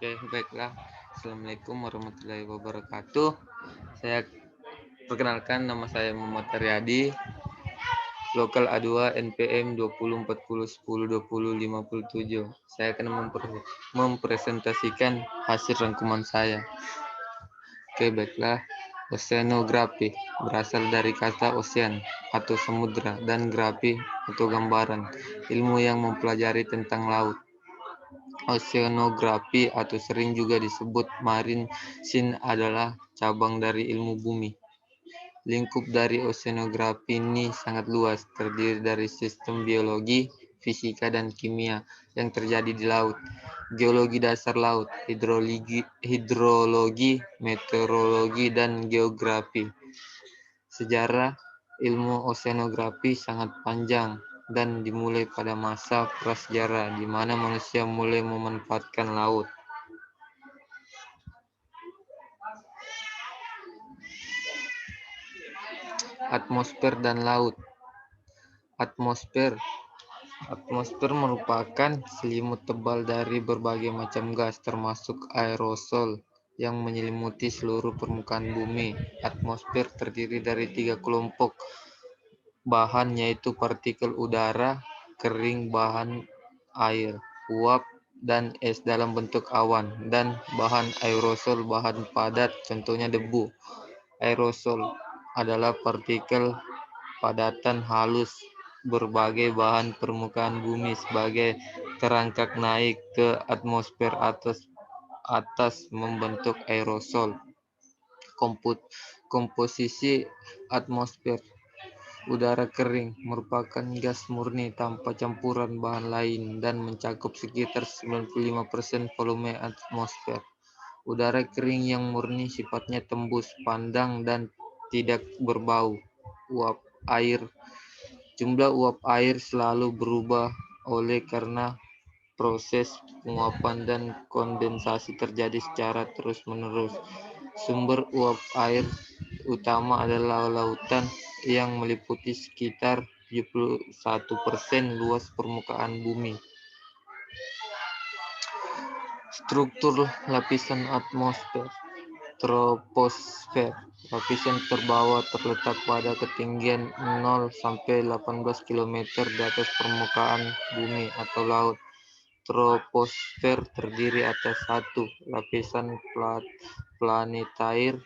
Oke, baiklah. Assalamualaikum warahmatullahi wabarakatuh. Saya perkenalkan, nama saya Muhammad Taryadi, lokal A2 NPM 2040102057. Saya akan mempresentasikan hasil rangkuman saya. Oke, baiklah. Oceanografi berasal dari kata ocean atau samudra dan grafi atau gambaran, ilmu yang mempelajari tentang laut. Oceanografi atau sering juga disebut marine science adalah cabang dari ilmu bumi. Lingkup dari oceanografi ini sangat luas, terdiri dari sistem biologi, fisika, dan kimia yang terjadi di laut, geologi dasar laut, hidrologi, meteorologi, dan geografi. Sejarah ilmu oceanografi sangat panjang dan dimulai pada masa prasejarah di mana manusia mulai memanfaatkan laut. Atmosfer dan laut. Atmosfer merupakan selimut tebal dari berbagai macam gas termasuk aerosol yang menyelimuti seluruh permukaan bumi. Atmosfer terdiri dari 3 kelompok bahan, yaitu partikel udara, kering, bahan air, uap, dan es dalam bentuk awan, dan bahan aerosol, bahan padat, contohnya debu. Aerosol adalah partikel padatan halus berbagai bahan permukaan bumi sebagai terangkat naik ke atmosfer atas membentuk aerosol. Komposisi atmosfer. Udara kering merupakan gas murni tanpa campuran bahan lain dan mencakup sekitar 95% volume atmosfer. Udara kering yang murni sifatnya tembus, pandang, dan tidak berbau. Uap air. Jumlah uap air selalu berubah oleh karena proses penguapan dan kondensasi terjadi secara terus-menerus. Sumber uap air utama adalah lautan yang meliputi sekitar 71% luas permukaan bumi. Struktur lapisan atmosfer. Troposfer. Lapisan terbawah terletak pada ketinggian 0 sampai 18 km di atas permukaan bumi atau laut. Troposfer terdiri atas 1. Lapisan planetair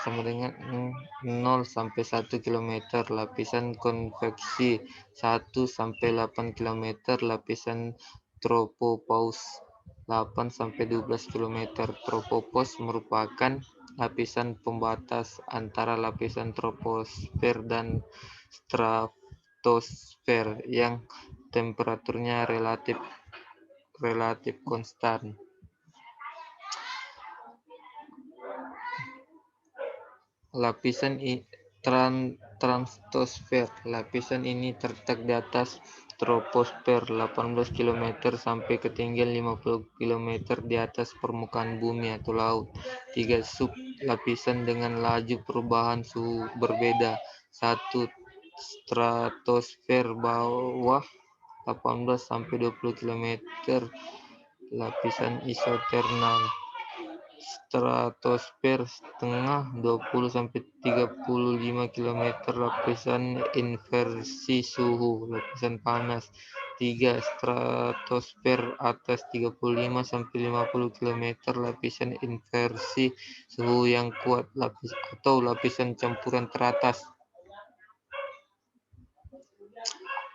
sama dengan 0 sampai 1 km. Lapisan konveksi 1 sampai 8 km. Lapisan tropopause 8 sampai 12 km. Tropopause merupakan lapisan pembatas antara lapisan troposfer dan stratosfer yang temperaturnya relatif konstan. Lapisan stratosfer. Lapisan ini terletak di atas troposfer 18 km sampai ketinggian 50 km di atas permukaan bumi atau laut. 3 sub lapisan dengan laju perubahan suhu berbeda. 1. Stratosfer bawah 18 sampai 20 km. Lapisan isothermal. Stratosfer setengah 20 sampai 35 km. Lapisan inversi suhu. Lapisan panas. 3. Stratosfer atas 35 sampai 50 km. Lapisan inversi suhu yang kuat atau lapisan campuran teratas.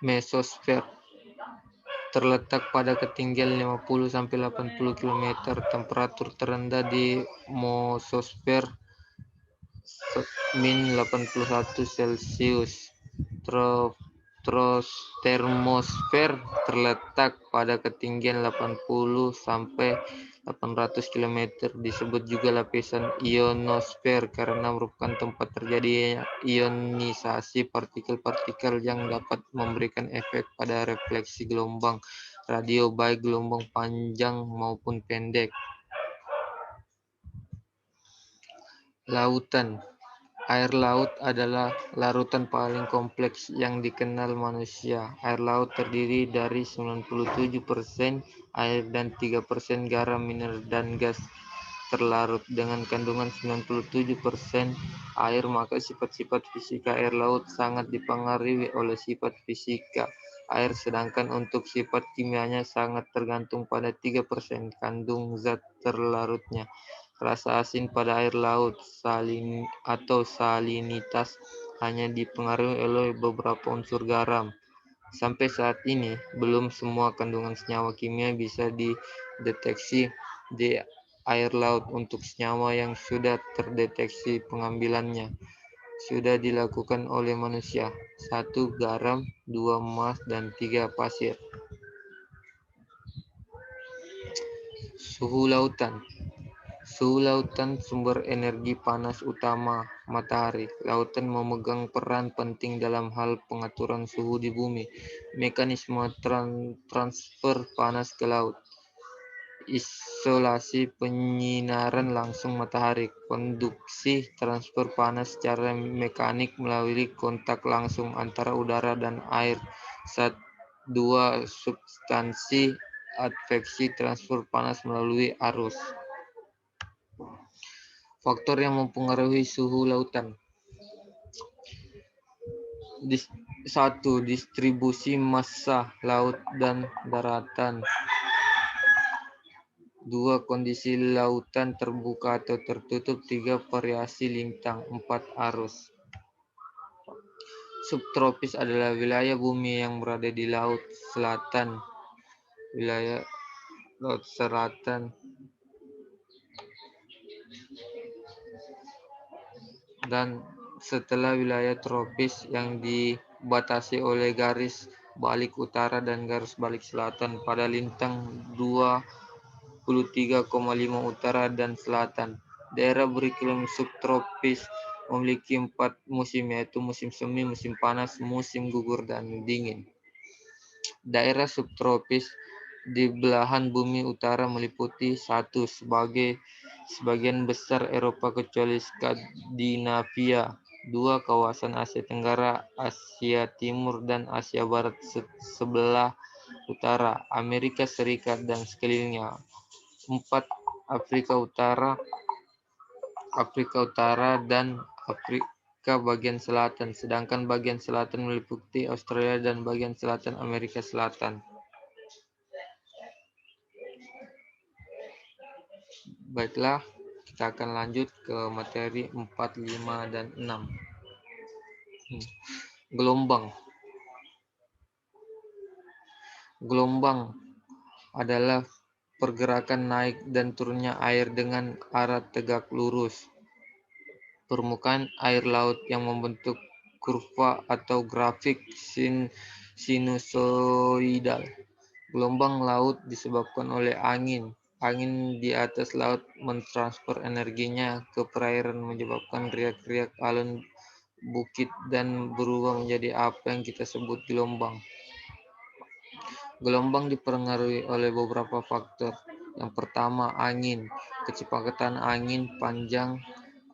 Mesosfer terletak pada ketinggian 50 sampai 80 km. Temperatur terendah di mesosfer -81 Celcius. Termosfer terletak pada ketinggian 80 sampai 800 km. Disebut juga lapisan ionosfer karena merupakan tempat terjadinya ionisasi partikel-partikel yang dapat memberikan efek pada refleksi gelombang radio baik gelombang panjang maupun pendek. Lautan. Air laut adalah larutan paling kompleks yang dikenal manusia. Air laut terdiri dari 97% air dan 3% garam, mineral, dan gas terlarut. Dengan kandungan 97% air, maka sifat-sifat fisika air laut sangat dipengaruhi oleh sifat fisika air, sedangkan untuk sifat kimianya sangat tergantung pada 3% kandung zat terlarutnya. Rasa asin pada air laut atau salinitas hanya dipengaruhi oleh beberapa unsur garam. Sampai saat ini, belum semua kandungan senyawa kimia bisa dideteksi di air laut. Untuk senyawa yang sudah terdeteksi pengambilannya sudah dilakukan oleh manusia: 1 garam, 2 emas, dan 3 pasir. Suhu lautan. Suhu lautan sumber energi panas utama matahari. Lautan memegang peran penting dalam hal pengaturan suhu di bumi. Mekanisme transfer panas ke laut. Isolasi penyinaran langsung matahari. Konduksi transfer panas secara mekanik melalui kontak langsung antara udara dan air. Dua substansi. Adveksi transfer panas melalui arus. Faktor yang mempengaruhi suhu lautan. 1. Distribusi massa laut dan daratan. 2. Kondisi lautan terbuka atau tertutup. 3. Variasi lintang. 4. Arus. Subtropis adalah wilayah bumi yang berada di laut selatan. Wilayah laut selatan dan setelah wilayah tropis yang dibatasi oleh garis balik utara dan garis balik selatan pada lintang 23,5 utara dan selatan. Daerah beriklim subtropis memiliki 4 musim, yaitu musim semi, musim panas, musim gugur, dan dingin. Daerah subtropis di belahan bumi utara meliputi 1. Sebagian besar Eropa kecuali Skandinavia. 2. Kawasan Asia Tenggara, Asia Timur, dan Asia Barat sebelah utara, Amerika Serikat dan sekelilingnya. 4. Afrika Utara dan Afrika bagian selatan, sedangkan bagian selatan meliputi Australia dan bagian selatan Amerika Selatan. Baiklah, kita akan lanjut ke materi 4, 5, dan 6. Gelombang. Gelombang adalah pergerakan naik dan turunnya air dengan arah tegak lurus permukaan air laut yang membentuk kurva atau grafik sinusoidal. Gelombang laut disebabkan oleh angin. Angin di atas laut mentransfer energinya ke perairan, menyebabkan riak-riak alun bukit dan berubah menjadi apa yang kita sebut gelombang. Gelombang dipengaruhi oleh beberapa faktor. Yang pertama, angin. Kecepatan angin, panjang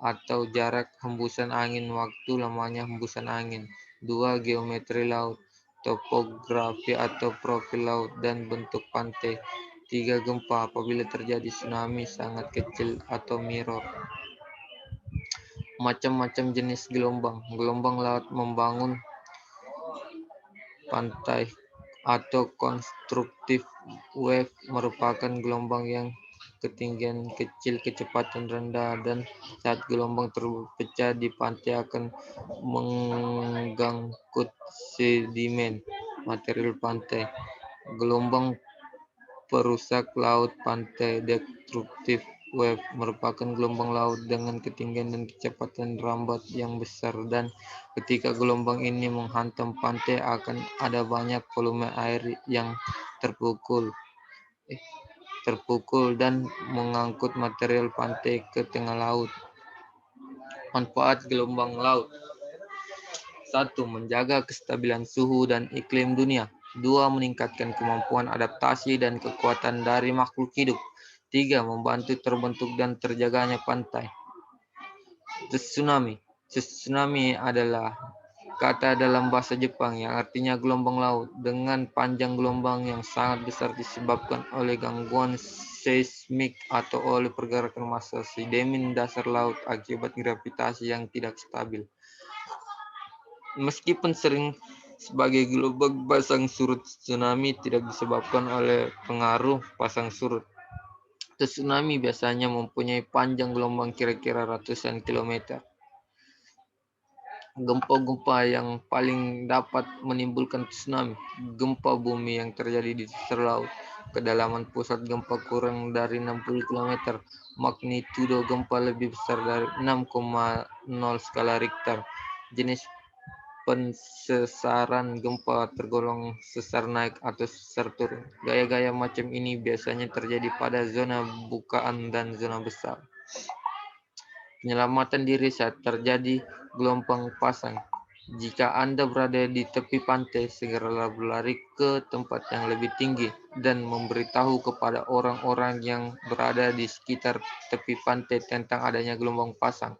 atau jarak hembusan angin, waktu lamanya hembusan angin. 2. Geometri laut, topografi atau profil laut, dan bentuk pantai. 3. Gempa, apabila terjadi tsunami sangat kecil atau mirror. Macam-macam jenis gelombang. Gelombang laut membangun pantai atau konstruktif wave merupakan gelombang yang ketinggian kecil, kecepatan rendah, dan saat gelombang terpecah di pantai akan mengangkut sedimen material pantai. Gelombang perusak laut pantai, destruktif wave, merupakan gelombang laut dengan ketinggian dan kecepatan rambat yang besar, dan ketika gelombang ini menghantam pantai akan ada banyak volume air yang terpukul dan mengangkut material pantai ke tengah laut. Manfaat gelombang laut. 1. Menjaga kestabilan suhu dan iklim dunia. 2. Meningkatkan kemampuan adaptasi dan kekuatan dari makhluk hidup. 3. Membantu terbentuk dan terjaganya pantai. Tsunami. Tsunami adalah kata dalam bahasa Jepang yang artinya gelombang laut dengan panjang gelombang yang sangat besar disebabkan oleh gangguan seismik atau oleh pergerakan massa sedimen dasar laut akibat gravitasi yang tidak stabil. Meskipun sering sebagai gelombang pasang surut, tsunami tidak disebabkan oleh pengaruh pasang surut. Tsunami biasanya mempunyai panjang gelombang kira-kira ratusan kilometer. Gempa-gempa yang paling dapat menimbulkan tsunami, gempa bumi yang terjadi di dasar laut. Kedalaman pusat gempa kurang dari 60 km. Magnitudo gempa lebih besar dari 6,0 skala Richter. Jenis pensesaran gempa tergolong sesar naik atau sesar turun. Gaya-gaya macam ini biasanya terjadi pada zona bukaan dan zona besar. Penyelamatan diri saat terjadi gelombang pasang. Jika Anda berada di tepi pantai, segeralah berlari ke tempat yang lebih tinggi dan memberitahu kepada orang-orang yang berada di sekitar tepi pantai tentang adanya gelombang pasang.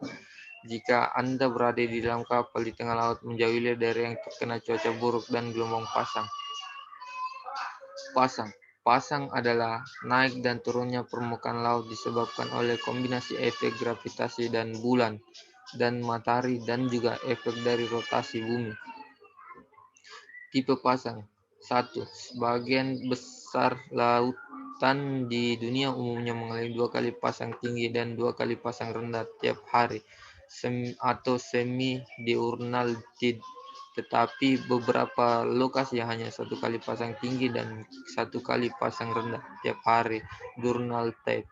Jika Anda berada di dalam kapal di tengah laut, menjauhilah dari yang terkena cuaca buruk dan gelombang pasang. Pasang adalah naik dan turunnya permukaan laut disebabkan oleh kombinasi efek gravitasi dan bulan dan matahari dan juga efek dari rotasi bumi. Tipe pasang. 1. Sebagian besar lautan di dunia umumnya mengalami 2 kali pasang tinggi dan 2 kali pasang rendah tiap hari atau semi-diurnal tide, tetapi beberapa lokasi hanya 1 kali pasang tinggi dan 1 kali pasang rendah tiap hari diurnal tide.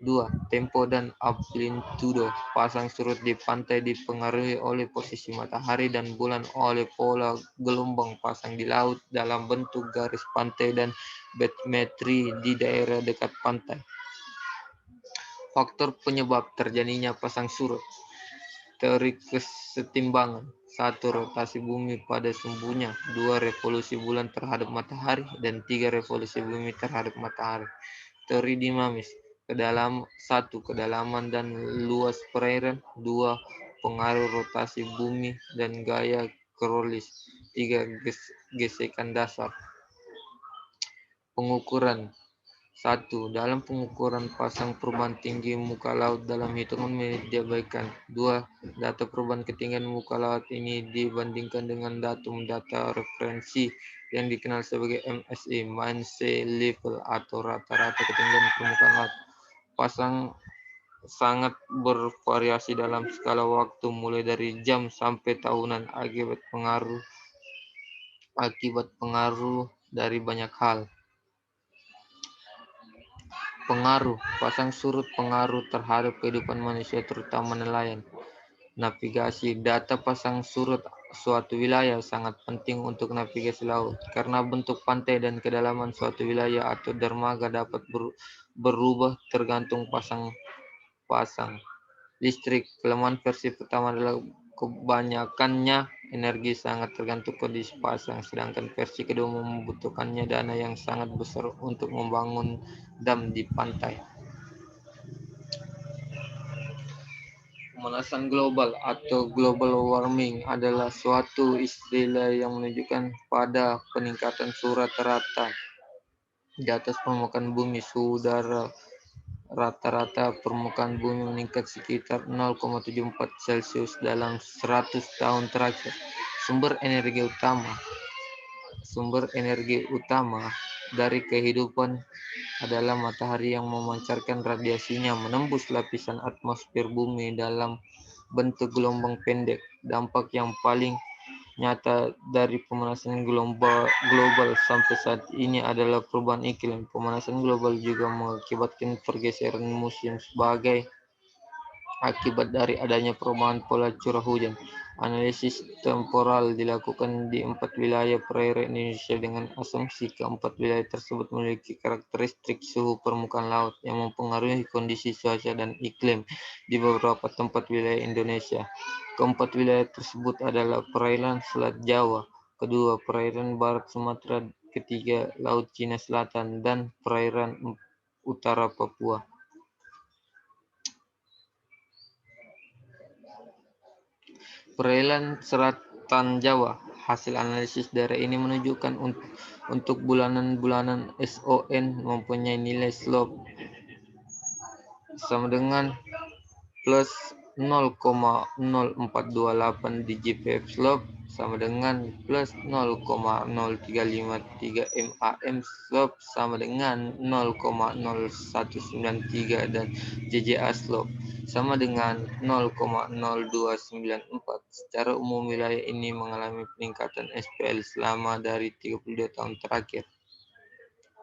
2. Tempo dan amplitudo. Pasang surut di pantai dipengaruhi oleh posisi matahari dan bulan, oleh pola gelombang pasang di laut dalam bentuk garis pantai dan bathymetri di daerah dekat pantai. Faktor penyebab terjadinya pasang surut. Teori kesetimbangan. 1. Rotasi bumi pada sumbunya. 2. Revolusi bulan terhadap matahari. Dan 3. Revolusi bumi terhadap matahari. Teori dinamis. 1. Kedalaman dan luas perairan. 2. Pengaruh rotasi bumi dan gaya Coriolis. 3. Gesekan dasar. Pengukuran. 1. Dalam pengukuran pasang perubahan tinggi muka laut dalam hitungan menit diabaikan. 2. Data perubahan ketinggian muka laut ini dibandingkan dengan datum data referensi yang dikenal sebagai MSI, Mean Sea Level, atau rata-rata ketinggian permukaan laut. Pasang sangat bervariasi dalam skala waktu mulai dari jam sampai tahunan akibat pengaruh dari banyak hal. Pengaruh pasang surut pengaruh terhadap kehidupan manusia terutama nelayan. Navigasi. Data pasang surut suatu wilayah sangat penting untuk navigasi laut karena bentuk pantai dan kedalaman suatu wilayah atau dermaga dapat berubah tergantung pasang listrik. Kelemahan versi pertama adalah kebanyakannya energi sangat tergantung kondisi pasang, sedangkan versi kedua membutuhkannya dana yang sangat besar untuk membangun dam di pantai. Pemanasan global atau global warming adalah suatu istilah yang menunjukkan pada peningkatan suhu rata-rata di atas permukaan bumi. Suhu udara rata-rata permukaan bumi meningkat sekitar 0,74 Celcius dalam 100 tahun terakhir. Sumber energi utama dari kehidupan adalah matahari yang memancarkan radiasinya menembus lapisan atmosfer bumi dalam bentuk gelombang pendek. Dampak yang paling nyata dari pemanasan global sampai saat ini adalah perubahan iklim. Pemanasan global juga mengakibatkan pergeseran musim sebagai akibat dari adanya perubahan pola curah hujan. Analisis temporal dilakukan di 4 wilayah perairan Indonesia dengan asumsi keempat wilayah tersebut memiliki karakteristik suhu permukaan laut yang mempengaruhi kondisi cuaca dan iklim di beberapa tempat wilayah Indonesia. Keempat wilayah tersebut adalah perairan Selat Jawa, kedua perairan Barat Sumatera, ketiga Laut Cina Selatan, dan perairan utara Papua. Perairan selatan Jawa. Hasil analisis daerah ini menunjukkan untuk bulanan-bulanan SON mempunyai nilai slope sama dengan plus 0,0428 di GPF slope sama dengan plus 0,0353 MAM slope sama dengan 0,0193 dan JJA slope sama dengan 0,0294. Secara umum wilayah ini mengalami peningkatan SPL selama dari 32 tahun terakhir.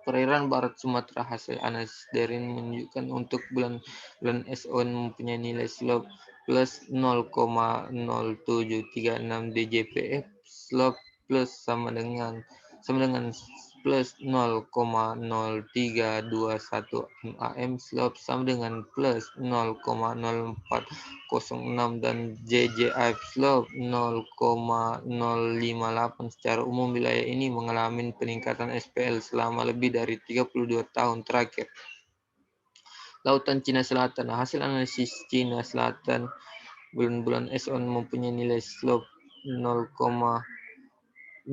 Perairan barat Sumatera. Hasil analisis dari ini menunjukkan untuk bulan SON mempunyai nilai slope plus 0,0736 DJPF, slope plus sama dengan plus 0,0321 MAM, slope sama dengan plus 0,0406 dan JJI slope 0,058. Secara umum wilayah ini mengalami peningkatan SPL selama lebih dari 32 tahun terakhir. Lautan Cina Selatan. Hasil analisis Cina Selatan bulan-bulan SON mempunyai nilai slope 0,0283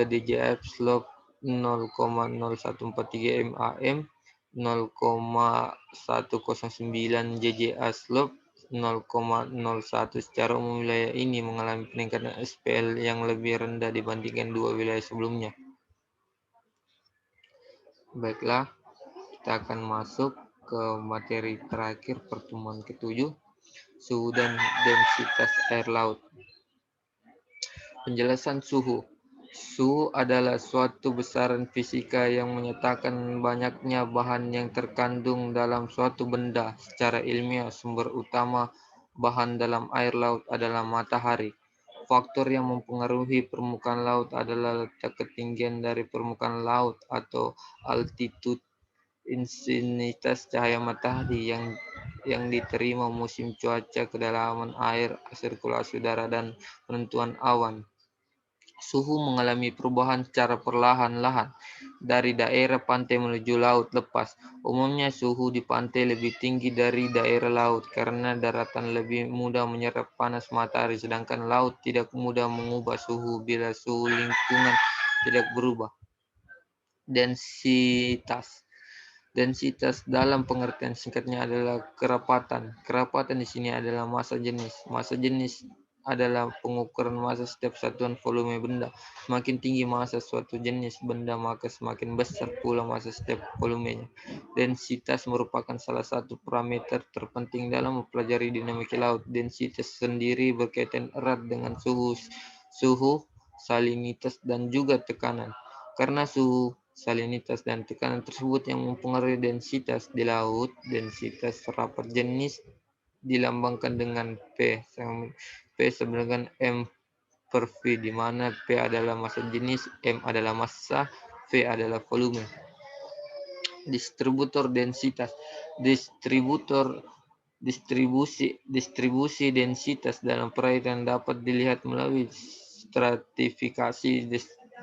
DJF, slope 0,0143 MAM, 0,109 JJA, slope 0,01. Secara umum wilayah ini mengalami peningkatan SPL yang lebih rendah dibandingkan dua wilayah sebelumnya. Baiklah, kita akan masuk ke materi terakhir pertemuan ke-7, suhu dan densitas air laut. Penjelasan suhu. Suhu adalah suatu besaran fisika yang menyatakan banyaknya bahan yang terkandung dalam suatu benda. Secara ilmiah, sumber utama bahan dalam air laut adalah matahari. Faktor yang mempengaruhi permukaan laut adalah letak ketinggian dari permukaan laut atau altitude, intensitas cahaya matahari yang diterima, musim cuaca, kedalaman air, sirkulasi udara, dan penentuan awan. Suhu mengalami perubahan secara perlahan-lahan dari daerah pantai menuju laut lepas. Umumnya suhu di pantai lebih tinggi dari daerah laut karena daratan lebih mudah menyerap panas matahari, sedangkan laut tidak mudah mengubah suhu bila suhu lingkungan tidak berubah. Densitas. Densitas dalam pengertian singkatnya adalah kerapatan. Kerapatan di sini adalah massa jenis. Massa jenis adalah pengukuran massa setiap satuan volume benda. Semakin tinggi massa suatu jenis benda, maka semakin besar pula massa setiap volumenya. Densitas merupakan salah satu parameter terpenting dalam mempelajari dinamika laut. Densitas sendiri berkaitan erat dengan suhu, salinitas, dan juga tekanan. Karena suhu, salinitas, dan tekanan tersebut yang mempengaruhi densitas di laut, densitas rapat jenis dilambangkan dengan P. P sama dengan M per V, di mana P adalah massa jenis, M adalah massa, V adalah volume. Distributor densitas. Distribusi densitas dalam perairan dapat dilihat melalui stratifikasi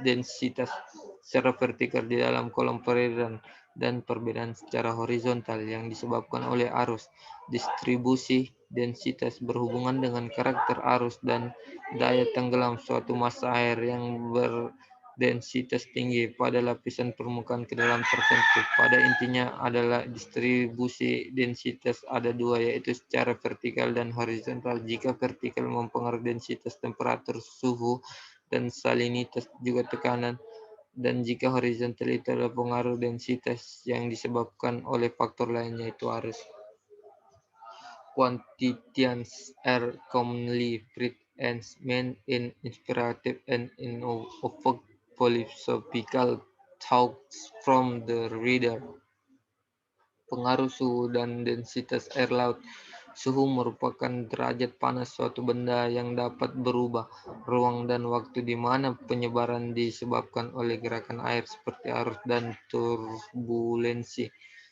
densitas secara vertikal di dalam kolom perairan dan perbedaan secara horizontal yang disebabkan oleh arus. Distribusi densitas berhubungan dengan karakter arus dan daya tenggelam suatu massa air yang berdensitas tinggi pada lapisan permukaan ke dalam tertentu. Pada intinya adalah distribusi densitas ada dua, yaitu secara vertikal dan horizontal. Jika vertikal mempengaruhi densitas, temperatur, suhu, dan salinitas, juga tekanan. Dan jika horizontal itu adalah pengaruh densitas yang disebabkan oleh faktor lain, yaitu arus. Quantities are commonly read and meant in inspirative and innovative philosophical thoughts from the reader. Pengaruh suhu dan densitas air laut. Suhu merupakan derajat panas suatu benda yang dapat berubah ruang dan waktu di mana penyebaran disebabkan oleh gerakan air seperti arus dan turbulensi.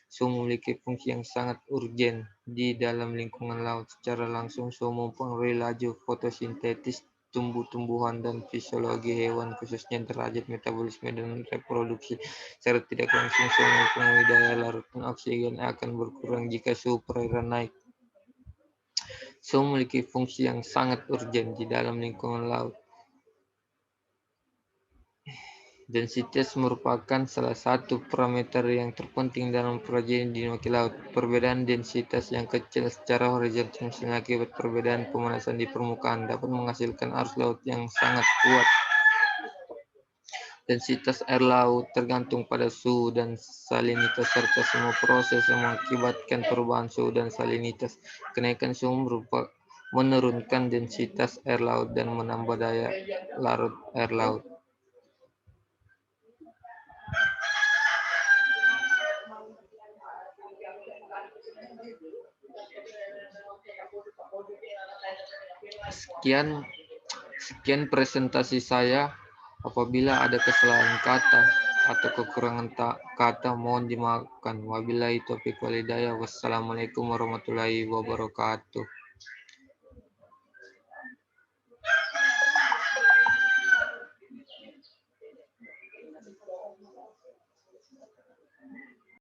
Suhu memiliki fungsi yang sangat urgen di dalam lingkungan laut. Secara langsung, suhu mempengaruhi laju fotosintesis tumbuh-tumbuhan dan fisiologi hewan, khususnya derajat metabolisme dan reproduksi. Secara tidak langsung, suhu mempengaruhi daya larutan oksigen akan berkurang jika suhu perairan naik. Suhu memiliki fungsi yang sangat urgen di dalam lingkungan laut. Densitas merupakan salah satu parameter yang terpenting dalam perjanjian dinamika laut. Perbedaan densitas yang kecil secara horizontal, misalnya akibat perbedaan pemanasan di permukaan, dapat menghasilkan arus laut yang sangat kuat. Densitas air laut tergantung pada suhu dan salinitas serta semua proses yang mengakibatkan perubahan suhu dan salinitas. Kenaikan suhu menurunkan densitas air laut dan menambah daya larut air laut. Sekian presentasi saya. Apabila ada kesalahan kata atau kekurangan kata, mohon dimaafkan. Wabillahi taufiq wal hidayah. Wassalamualaikum warahmatullahi wabarakatuh.